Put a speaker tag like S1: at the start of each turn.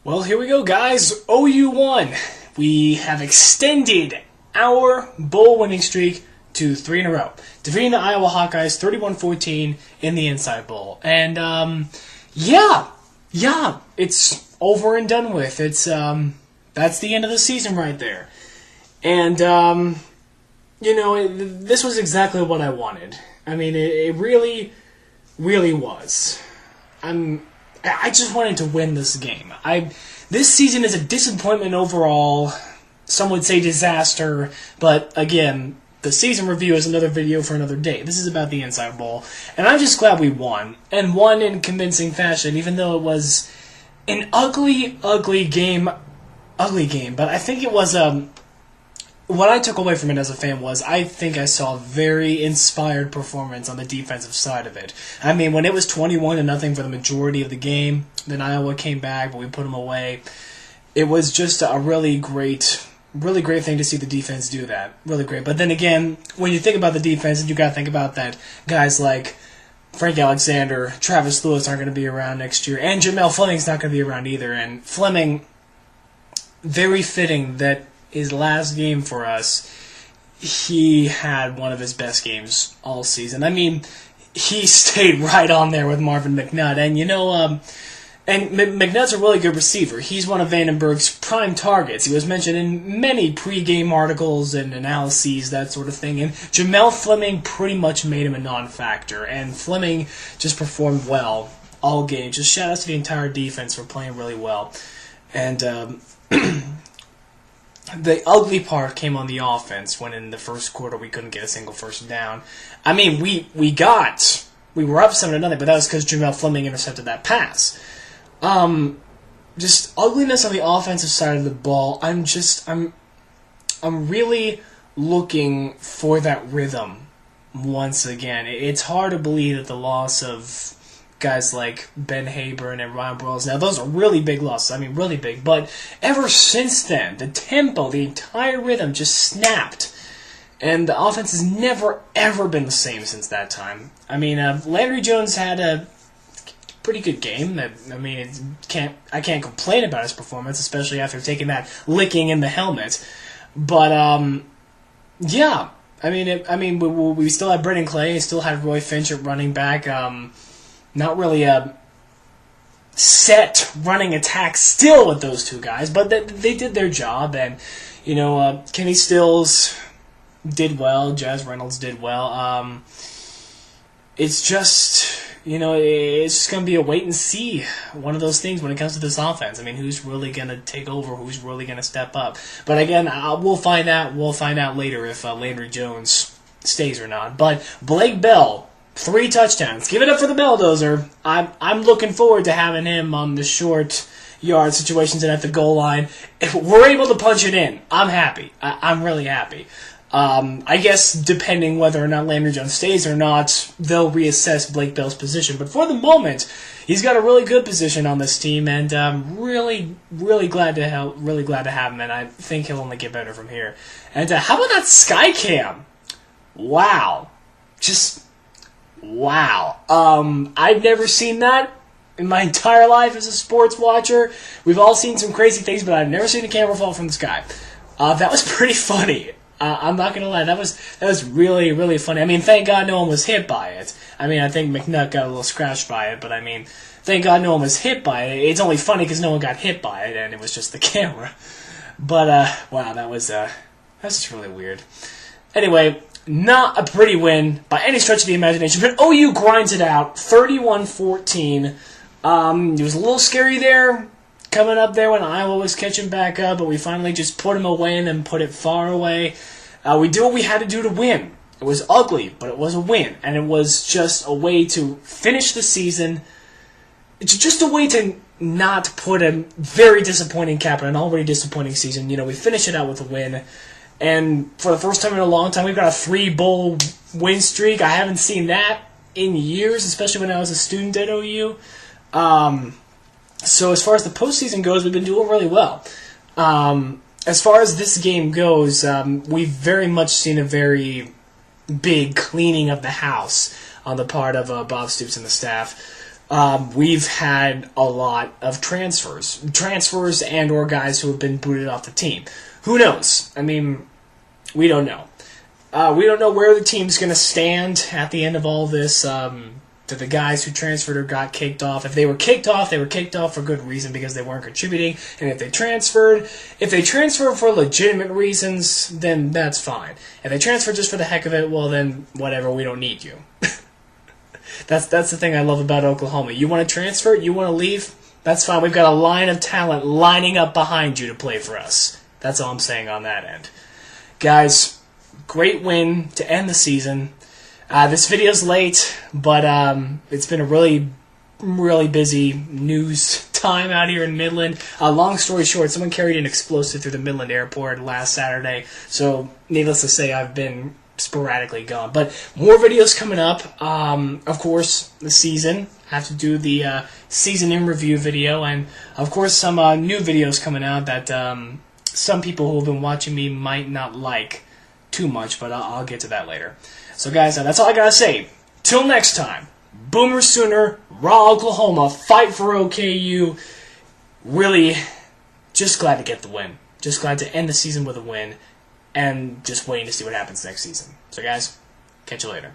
S1: Well, here we go, guys. OU won. We have extended our bowl winning streak to 3 in a row, defeating the Iowa Hawkeyes 31-14 in the Inside Bowl. And yeah, it's over and done with. It's that's the end of the season right there. And this was exactly what I wanted. I mean, it really, really was. I just wanted to win this game. This season is a disappointment overall. Some would say disaster, but again, the season review is another video for another day. This is about the Inside Bowl, and I'm just glad we won, and won in convincing fashion, even though it was an ugly game. But I think it was what I took away from it as a fan was I think I saw a very inspired performance on the defensive side of it. I mean, when it was 21-0 for the majority of the game, then Iowa came back, but we put them away. It was just a really great thing to see the defense do that. Really great. But then again, when you think about the defense, you got to think about that guys like Frank Alexander, Travis Lewis aren't going to be around next year, and Jamel Fleming's not going to be around either. And Fleming, very fitting that his last game for us, he had one of his best games all season. I mean, he stayed right on there with Marvin McNutt. And, and McNutt's a really good receiver. He's one of Vandenberg's prime targets. He was mentioned in many pregame articles and analyses, that sort of thing. And Jamel Fleming pretty much made him a non-factor. And Fleming just performed well all game. Just shout out to the entire defense for playing really well. And the ugly part came on the offense when in the first quarter we couldn't get a single first down. I mean, we were up 7-0, but that was because Jamel Fleming intercepted that pass. Just ugliness on the offensive side of the ball. I'm really looking for that rhythm once again. It's hard to believe that the loss of guys like Ben Haber and Ryan Broyles, now those are really big losses. I mean, really big. But ever since then, the tempo, the entire rhythm just snapped. And the offense has never, ever been the same since that time. I mean, Landry Jones had a pretty good game. I mean, I can't complain about his performance, especially after taking that licking in the helmet. But yeah, I mean, we still had Brendan Clay, still had Roy Finch at running back. Not really a set running attack still with those two guys, but they did their job. And Kenny Stills did well. Jazz Reynolds did well. It's just, it's just going to be a wait and see. One of those things when it comes to this offense. I mean, who's really going to take over? Who's really going to step up? But again, we'll find out. We'll find out later if Landry Jones stays or not. But Blake Bell, 3 touchdowns. Give it up for the Belldozer. I'm looking forward to having him on the short yard situations and at the goal line. If we're able to punch it in, I'm happy. I'm really happy. I guess depending whether or not Landry Jones stays or not, they'll reassess Blake Bell's position. But for the moment, he's got a really good position on this team, and I'm really glad to have him. And I think he'll only get better from here. And how about that sky cam? Wow, just wow. I've never seen that in my entire life as a sports watcher. We've all seen some crazy things, but I've never seen a camera fall from the sky. That was pretty funny. I'm not going to lie. That was really, really funny. I mean, thank God no one was hit by it. I mean, I think McNutt got a little scratched by it, but I mean, thank God no one was hit by it. It's only funny because no one got hit by it, and it was just the camera. But, wow, that's just really weird. Anyway, not a pretty win by any stretch of the imagination, but OU grinds it out, 31-14. It was a little scary there, coming up there when Iowa was catching back up, but we finally just put them away and then put it far away. We did what we had to do to win. It was ugly, but it was a win, and it was just a way to finish the season. It's just a way to not put a very disappointing cap on an already disappointing season. We finish it out with a win. And for the first time in a long time, we've got a 3-bowl win streak. I haven't seen that in years, especially when I was a student at OU. So as far as the postseason goes, we've been doing really well. As far as this game goes, we've very much seen a very big cleaning of the house on the part of Bob Stoops and the staff. we've had a lot of transfers and or guys who have been booted off the team. Who knows? I mean, we don't know. We don't know where the team's going to stand at the end of all this. To the guys who transferred or got kicked off. If they were kicked off for good reason because they weren't contributing. And if they transferred for legitimate reasons, then that's fine. If they transferred just for the heck of it, well then, whatever, we don't need you. That's the thing I love about Oklahoma. You want to transfer? You want to leave? That's fine. We've got a line of talent lining up behind you to play for us. That's all I'm saying on that end. Guys, great win to end the season. This video's late, but it's been a really, really busy news time out here in Midland. Long story short, someone carried an explosive through the Midland airport last Saturday, so needless to say, I've been sporadically gone. But more videos coming up. Of course, the season. I have to do the season in review video, and of course some new videos coming out that some people who have been watching me might not like too much, but I'll get to that later. So guys, that's all I gotta say. Till next time, Boomer Sooner, Raw Oklahoma, fight for OKU. Really, just glad to get the win. Just glad to end the season with a win, and just waiting to see what happens next season. So guys, catch you later.